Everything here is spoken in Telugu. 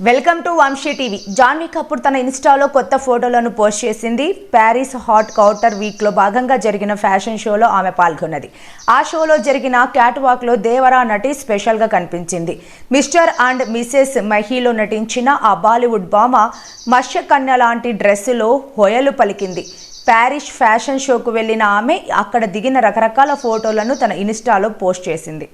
Welcome to Vamshi TV. Janhvi Kapoor తన ఇన్స్టాలో కొత్త ఫోటోలను పోస్ట్ చేసింది. ప్యారిస్ హాట్ కౌటర్ వీక్లో భాగంగా జరిగిన ఫ్యాషన్ షోలో ఆమె పాల్గొన్నది. ఆ షోలో జరిగిన క్యాట్ వాక్లో దేవరా నటి స్పెషల్గా కనిపించింది. మిస్టర్ అండ్ మిసెస్ మహీలో నటించిన ఆ బాలీవుడ్ భామ మత్స్యకన్య లాంటి డ్రెస్సులో హొయలు పలికింది. ప్యారిస్ ఫ్యాషన్ షోకు వెళ్లిన ఆమె అక్కడ దిగిన రకరకాల ఫోటోలను తన ఇన్స్టాలో పోస్ట్ చేసింది.